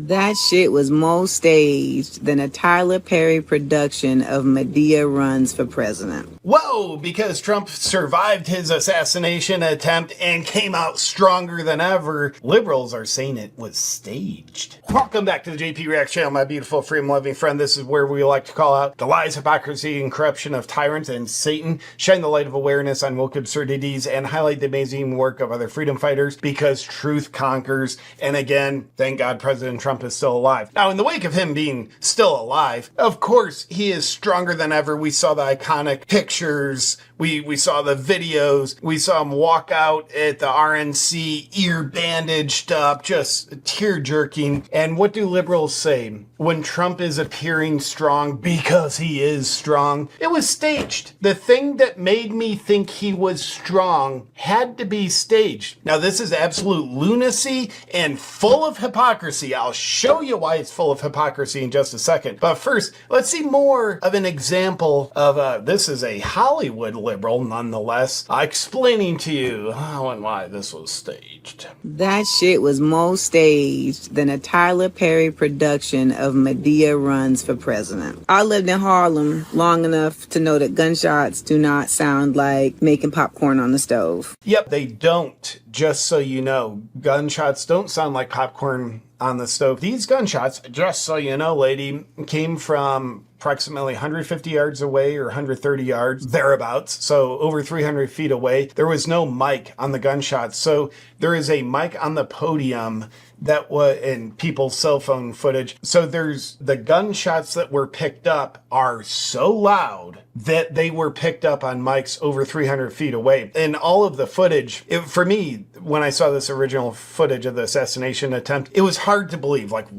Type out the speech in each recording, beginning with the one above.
That shit was more staged than a Tyler Perry production of Medea Runs for President. Whoa, because Trump survived his assassination attempt and came out stronger than ever, liberals are saying it was staged. Welcome back to the JP Reacts channel, my beautiful freedom-loving friend. This is where we like to call out the lies, hypocrisy, and corruption of tyrants and Satan, shine the light of awareness on woke absurdities, and highlight the amazing work of other freedom fighters, because truth conquers. And again, thank God President Trump is still alive. Now, in the wake of him being still alive, of course, he is stronger than ever. We saw the iconic pictures. We saw the videos. We saw him walk out at the RNC, ear bandaged up, just tear jerking. And what do liberals say when Trump is appearing strong? Because he is strong. It was staged. The thing that made me think he was strong had to be staged. Now, this is absolute lunacy and full of hypocrisy. I'll show you why it's full of hypocrisy in just a second. But first, let's see more of an example of this is a Hollywood liberal, nonetheless, explaining to you how and why this was staged. That shit was more staged than a Tyler Perry production of Medea Runs for President. I lived in Harlem long enough to know that gunshots do not sound like making popcorn on the stove. Yep, they don't. Just so you know, gunshots don't sound like popcorn on the stove. These gunshots, just so you know, lady, came from approximately 150 yards away or 130 yards, thereabouts, so over 300 feet away. There was no mic on the gunshots, so there is a mic on the podium that was in people's cell phone footage. So there's the gunshots that were picked up are so loud that they were picked up on mics over 300 feet away. And all of the footage, for me, when I saw this original footage of the assassination attempt, it was hard to believe, like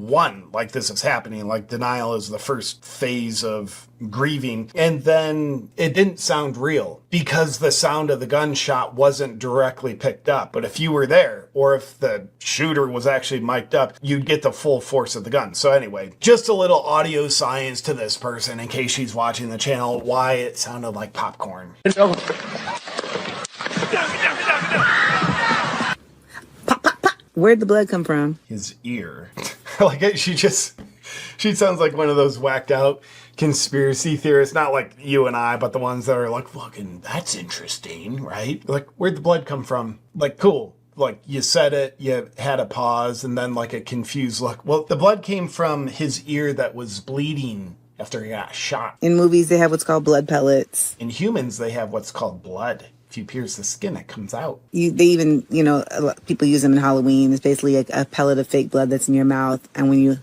this is happening, like denial is the first phase of grieving. And then it didn't sound real because the sound of the gunshot wasn't directly picked up. But if you were there, or if the shooter was actually mic'd up, you'd get the full force of the gun. So anyway, just a little audio science to this person in case she's watching the channel, why it sounded like popcorn. Pop, pop, pop. Where'd the blood come from? His ear. Like she sounds like one of those whacked out conspiracy theorists, not like you and I, but the ones that are like, fucking, that's interesting, right? Like, where'd the blood come from? Like, cool. Like, you said it, you had a pause, and then like a confused look. Well, the blood came from his ear that was bleeding after he got shot. In movies, they have what's called blood pellets. In humans, they have what's called blood. If you pierce the skin, it comes out. They even, people use them in Halloween. It's basically a pellet of fake blood that's in your mouth, and when you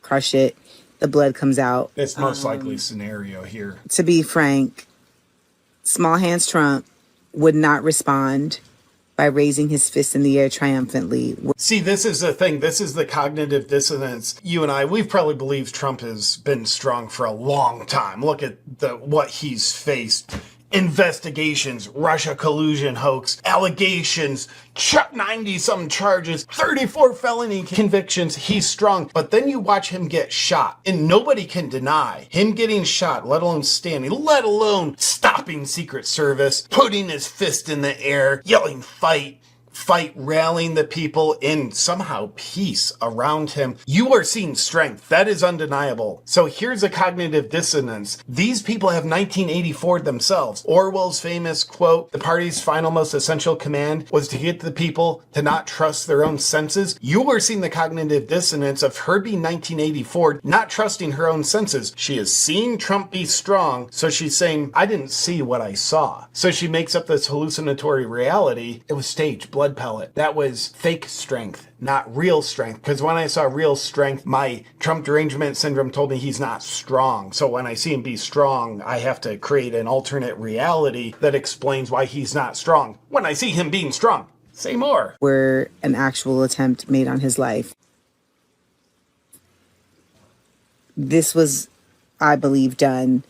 crush it, the blood comes out. It's most likely scenario here. To be frank, Small Hands Trump would not respond by raising his fist in the air triumphantly. See, this is the thing. This is the cognitive dissonance. You and I, we've probably believed Trump has been strong for a long time. Look at what he's faced. Investigations, Russia collusion hoax, allegations, 90-some charges, 34 felony convictions. He's strong. But then you watch him get shot, and nobody can deny him getting shot, let alone standing, let alone stopping Secret Service, putting his fist in the air, yelling, fight, rallying the people in somehow peace around him. You are seeing strength. That is undeniable. So here's a cognitive dissonance. These people have 1984 themselves. Orwell's famous quote, the party's final most essential command was to get the people to not trust their own senses. You are seeing the cognitive dissonance of her being 1984, not trusting her own senses. She is seeing Trump be strong, so she's saying, I didn't see what I saw. So she makes up this hallucinatory reality. It was staged, blood pellet. That was fake strength, not real strength. Because when I saw real strength, my Trump derangement syndrome told me he's not strong. So when I see him be strong, I have to create an alternate reality that explains why he's not strong. When I see him being strong, say more. Were an actual attempt made on his life. This was, I believe, done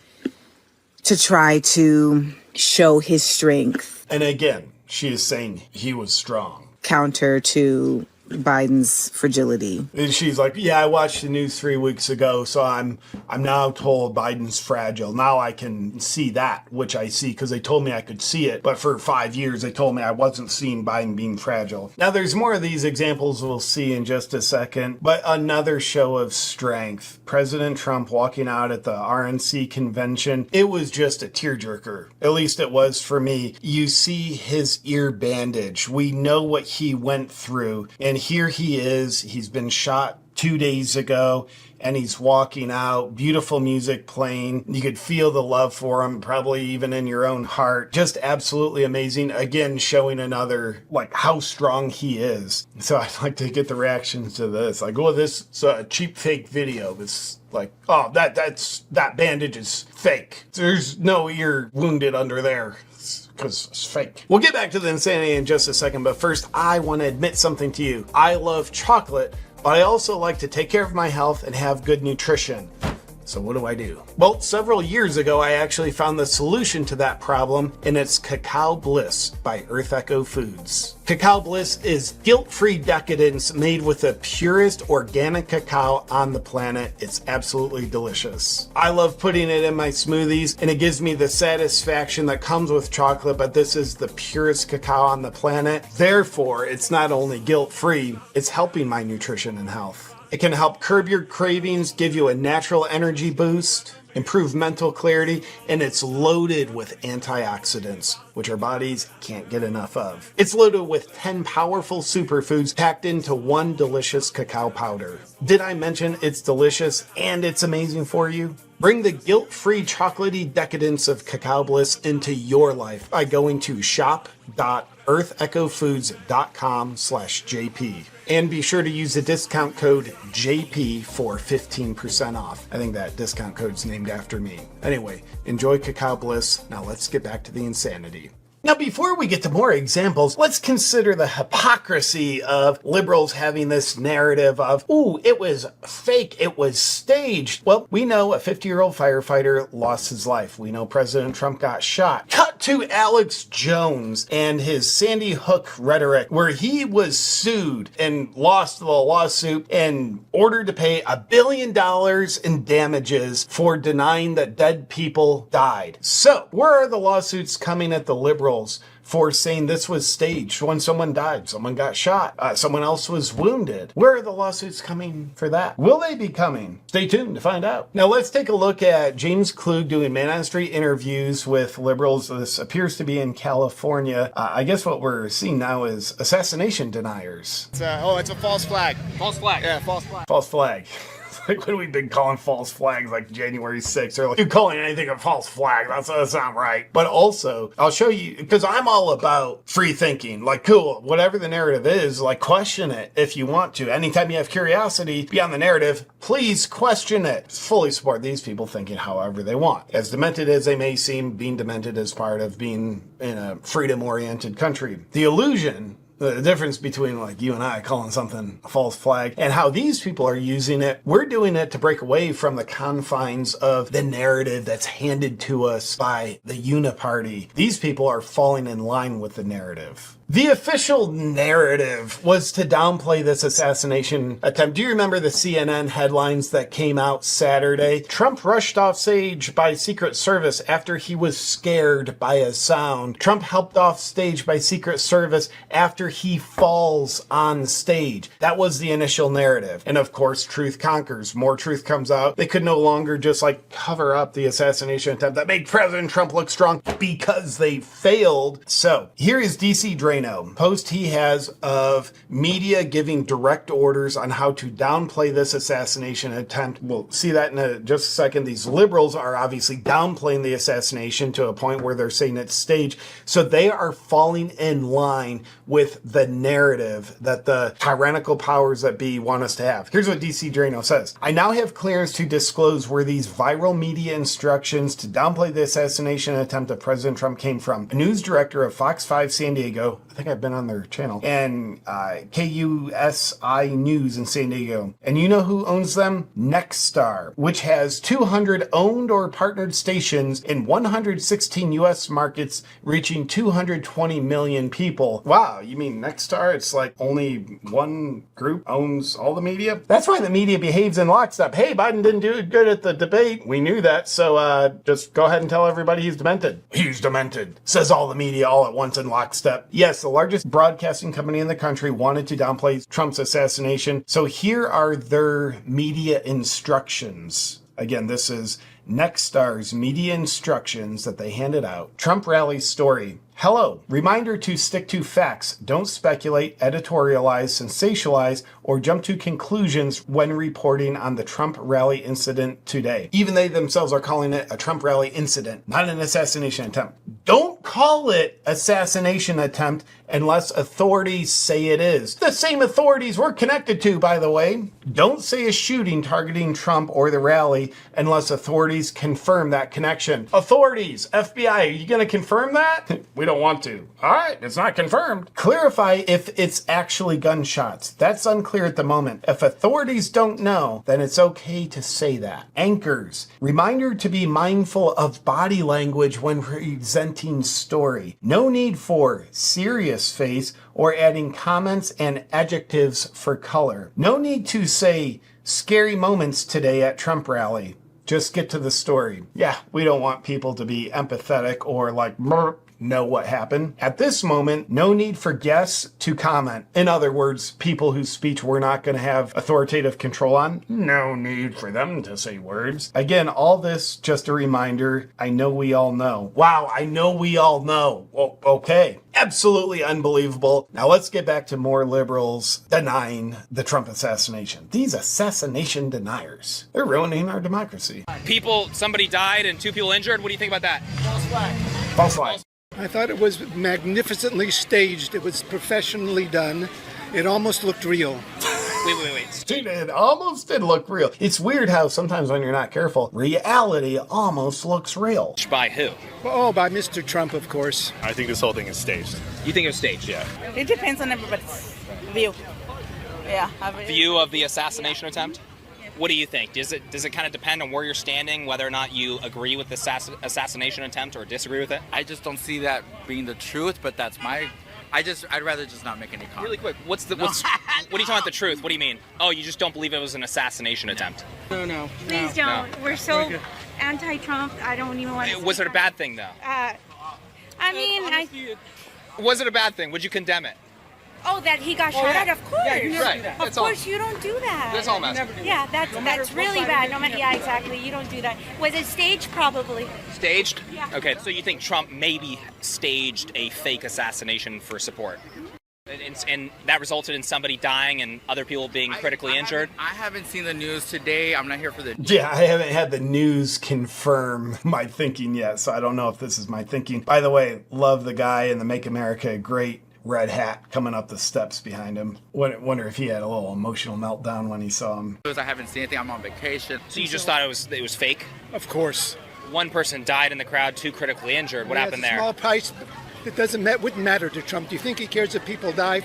to try to show his strength. And again, she is saying he was strong. Counter to Biden's fragility. And she's like, yeah, I watched the news 3 weeks ago, so I'm now told Biden's fragile. Now I can see that, which I see because they told me I could see it. But for 5 years, they told me I wasn't seeing Biden being fragile. Now, there's more of these examples we'll see in just a second, but another show of strength. President Trump walking out at the RNC convention, it was just a tearjerker. At least it was for me. You see his ear bandage. We know what he went through, and here he is. He's been shot 2 days ago, and he's walking out, beautiful music playing. You could feel the love for him, probably even in your own heart. Just absolutely amazing. Again, showing another, like, how strong he is. So I'd like to get the reactions to this. Like, oh, this is a cheap fake video. This, like, oh, that bandage is fake. There's no ear wounded under there, because it's fake. We'll get back to the insanity in just a second, but first, I want to admit something to you. I love chocolate, but I also like to take care of my health and have good nutrition. So what do? Well, several years ago, I actually found the solution to that problem, and it's Cacao Bliss by Earth Echo Foods. Cacao Bliss is guilt-free decadence made with the purest organic cacao on the planet. It's absolutely delicious. I love putting it in my smoothies, and it gives me the satisfaction that comes with chocolate, but this is the purest cacao on the planet. Therefore, it's not only guilt-free, it's helping my nutrition and health. It can help curb your cravings, give you a natural energy boost, improve mental clarity, and it's loaded with antioxidants, which our bodies can't get enough of. It's loaded with 10 powerful superfoods packed into one delicious cacao powder. Did I mention it's delicious and it's amazing for you? Bring the guilt-free chocolatey decadence of Cacao Bliss into your life by going to shop.earthechofoods.com/JP. And be sure to use the discount code JP for 15% off. I think that discount code's named after me. Anyway, enjoy Cacao Bliss. Now let's get back to the insanity. Now, before we get to more examples, let's consider the hypocrisy of liberals having this narrative of, ooh, it was fake, it was staged. Well, we know a 50-year-old firefighter lost his life. We know President Trump got shot. Cut to Alex Jones and his Sandy Hook rhetoric, where he was sued and lost the lawsuit and ordered to pay $1 billion in damages for denying that dead people died. So, where are the lawsuits coming at the liberals for saying this was staged when someone died, someone got shot, someone else was wounded? Where are the lawsuits coming for that? Will they be coming? Stay tuned to find out. Now let's take a look at James Klug doing Man on the Street interviews with liberals. This appears to be in California. I guess what we're seeing now is assassination deniers. It's a false flag. False flag. Yeah, false flag. False flag. Like, when we've been calling false flags, like January 6th, or like, you're calling anything a false flag. That's not right. But also, I'll show you, because I'm all about free thinking. Like, cool, whatever the narrative is, like, question it if you want to. Anytime you have curiosity beyond the narrative, please question it. Fully support these people thinking however they want. As demented as they may seem, being demented is part of being in a freedom-oriented country. The illusion, the difference between, like, you and I calling something a false flag and how these people are using it, we're doing it to break away from the confines of the narrative that's handed to us by the uniparty. These people are falling in line with the narrative. The official narrative was to downplay this assassination attempt. Do you remember the CNN headlines that came out Saturday? Trump rushed off stage by Secret Service after he was scared by a sound. Trump helped off stage by Secret Service after he falls on stage. That was the initial narrative. And of course, truth conquers. More truth comes out. They could no longer just like cover up the assassination attempt that made President Trump look strong because they failed. So here is DC Draino. Post he has of media giving direct orders on how to downplay this assassination attempt. We'll see that in just a second. These liberals are obviously downplaying the assassination to a point where they're saying it's staged. So they are falling in line with the narrative that the tyrannical powers that be want us to have. Here's what DC Drano says. I now have clearance to disclose where these viral media instructions to downplay the assassination attempt of President Trump came from. A news director of Fox 5 San Diego, I think I've been on their channel, and KUSI News in San Diego. And you know who owns them? Nexstar, which has 200 owned or partnered stations in 116 U.S. markets, reaching 220 million people. Wow, you mean Nexstar? It's like only one group owns all the media? That's why the media behaves in lockstep. Hey, Biden didn't do good at the debate. We knew that, so just go ahead and tell everybody he's demented. He's demented, says all the media all at once in lockstep. Yes, the largest broadcasting company in the country wanted to downplay Trump's assassination, so here are their media instructions. Again, this is Nexstar's media instructions that they handed out. Trump rally story. Hello. Reminder to stick to facts. Don't speculate, editorialize, sensationalize, or jump to conclusions when reporting on the Trump rally incident today. Even they themselves are calling it a Trump rally incident, not an assassination attempt. Don't call it assassination attempt unless authorities say it is. The same authorities we're connected to, by the way. Don't say a shooting targeting Trump or the rally unless authorities confirm that connection. Authorities, FBI, are you going to confirm that? We don't want to. All right, it's not confirmed. Clarify if it's actually gunshots. That's unclear at the moment. If authorities don't know, then it's okay to say that. Anchors. Reminder to be mindful of body language when presenting story. No need for serious face or adding comments and adjectives for color. No need to say scary moments today at Trump rally. Just get to the story. Yeah, we don't want people to be empathetic or like know what happened. At this moment, no need for guests to comment. In other words, people whose speech we're not going to have authoritative control on. No need for them to say words. Again, all this just a reminder. I know we all know. Wow, I know we all know. Well, okay. Absolutely unbelievable. Now let's get back to more liberals denying the Trump assassination. These assassination deniers, they're ruining our democracy. Somebody died and 2 people injured. What do you think about that? False flag. False flag. I thought it was magnificently staged. It was professionally done. It almost looked real. Wait. It almost did look real. It's weird how sometimes when you're not careful, reality almost looks real. By who? Oh, by Mr. Trump, of course. I think this whole thing is staged. You think it was staged? Yeah. It depends on everybody's view. Yeah. View of the assassination attempt? What do you think? Does it kind of depend on where you're standing, whether or not you agree with the assassination attempt or disagree with it? I just don't see that being the truth, but that's my... I'd rather just not make any comment. Really quick, what are you talking about the truth? What do you mean? Oh, you just don't believe it was an assassination attempt? No. Please don't. We're so anti-Trump. I don't even want to. Was it a bad thing, though? Was it a bad thing? Would you condemn it? Oh, that he got shot at? Of course. Yeah, you never do that. Of course, you don't do that. That's all I'm asking. Yeah, that's really bad. Yeah, exactly. You don't do that. Was it staged? Probably. Staged? Yeah. Okay, so you think Trump maybe staged a fake assassination for support? And that resulted in somebody dying and other people being critically injured? I haven't seen the news today. I'm not here for the... Yeah, I haven't had the news confirm my thinking yet, so I don't know if this is my thinking. By the way, love the guy in the Make America Great red hat coming up the steps behind him. Wonder if he had a little emotional meltdown when he saw him. I haven't seen anything. I'm on vacation. So you just thought it was fake? Of course. One person died in the crowd, 2 critically injured. What happened there? Small price. It wouldn't matter to Trump. Do you think he cares if people die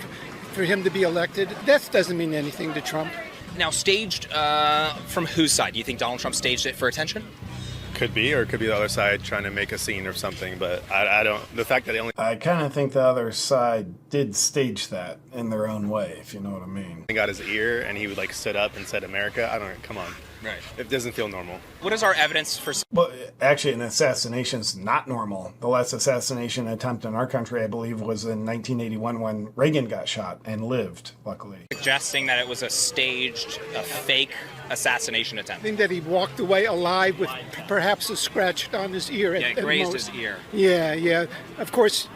for him to be elected? That doesn't mean anything to Trump. Now, staged from whose side? Do you think Donald Trump staged it for attention? Could be, or it could be the other side trying to make a scene or something, but I don't... The fact that they only... I kind of think the other side did stage that in their own way, if you know what I mean. got his ear and he would like sit up and said America. I don't know, come on. Right. It doesn't feel normal. What is our evidence for... Well, actually, an assassination's not normal. The last assassination attempt in our country, I believe, was in 1981 when Reagan got shot and lived, luckily. Suggesting that it was a fake assassination I attempt. think that he walked away alive with perhaps a scratch on his ear. Yeah, it grazed his ear. Yeah. Of course,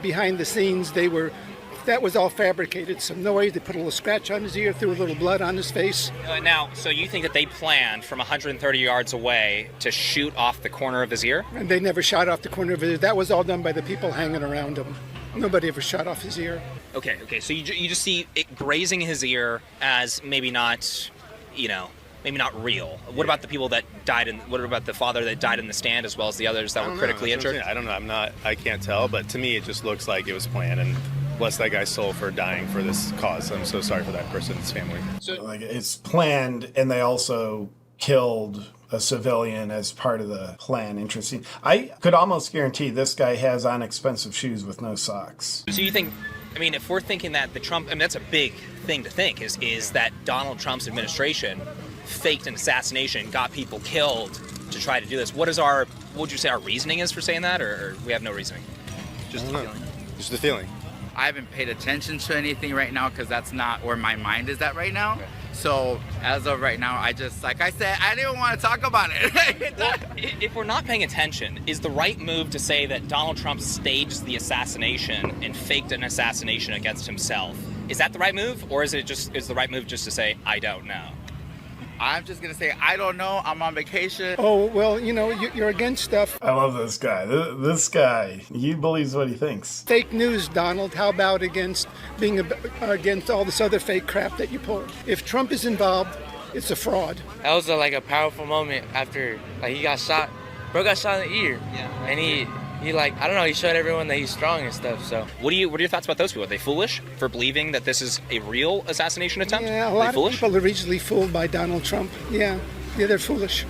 behind the scenes, that was all fabricated. So no way they put a little scratch on his ear, threw a little blood on his face. Now, so you think that they planned from 130 yards away to shoot off the corner of his ear? And they never shot off the corner of his ear. That was all done by the people hanging around him. Nobody ever shot off his ear. Okay. So you just see it grazing his ear as maybe not real. What about the people that died what about the father that died in the stand as well as the others that were critically injured? I don't know. I can't tell, but to me it just looks like it was planned and bless that guy's soul for dying for this cause. I'm so sorry for that person's family. Like, it's planned, and they also killed a civilian as part of the plan. Interesting. I could almost guarantee this guy has on expensive shoes with no socks. So you think, I mean, if we're thinking that the Trump, I mean, that's a big thing to think, is that Donald Trump's administration faked an assassination, got people killed to try to do this. What would you say our reasoning is for saying that, or we have no reasoning? Just a feeling. Just a feeling. I haven't paid attention to anything right now because that's not where my mind is at right now. Okay. So as of right now, I just, like I said, I didn't want to talk about it. Well, if we're not paying attention, is the right move to say that Donald Trump staged the assassination and faked an assassination against himself? Is that the right move, or is the right move just to say, I don't know? I'm just going to say, I don't know. I'm on vacation. Oh, well, you know, you're against stuff. I love this guy. This guy, he believes what he thinks. Fake news, Donald. How about against against all this other fake crap that you pull? If Trump is involved, it's a fraud. That was a powerful moment after he got shot. Bro got shot in the ear. Yeah. And he I don't know, he showed everyone that he's strong and stuff. So what are your thoughts about those people? Are they foolish for believing that this is a real assassination attempt? Yeah, a lot of people are easily fooled by Donald Trump. Yeah, they're foolish.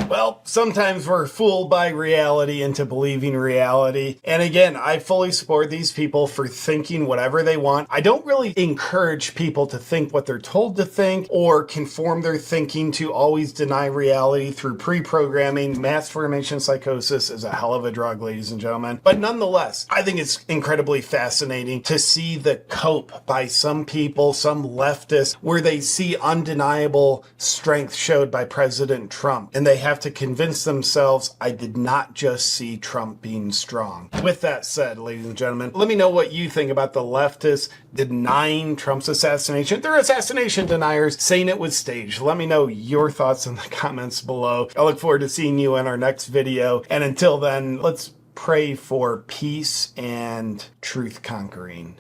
Well, sometimes we're fooled by reality into believing reality. And again, I fully support these people for thinking whatever they want. I don't really encourage people to think what they're told to think or conform their thinking to always deny reality through pre-programming. Mass formation psychosis is a hell of a drug, ladies and gentlemen. But nonetheless, I think it's incredibly fascinating to see the cope by some people, some leftists, where they see undeniable strength showed by President Trump. And they have to convince themselves, I did not just see Trump being strong. With that said, ladies and gentlemen, let me know what you think about the leftists denying Trump's assassination. They're assassination deniers, saying it was staged. Let me know your thoughts in the comments below. I look forward to seeing you in our next video. And until then, let's pray for peace and truth conquering.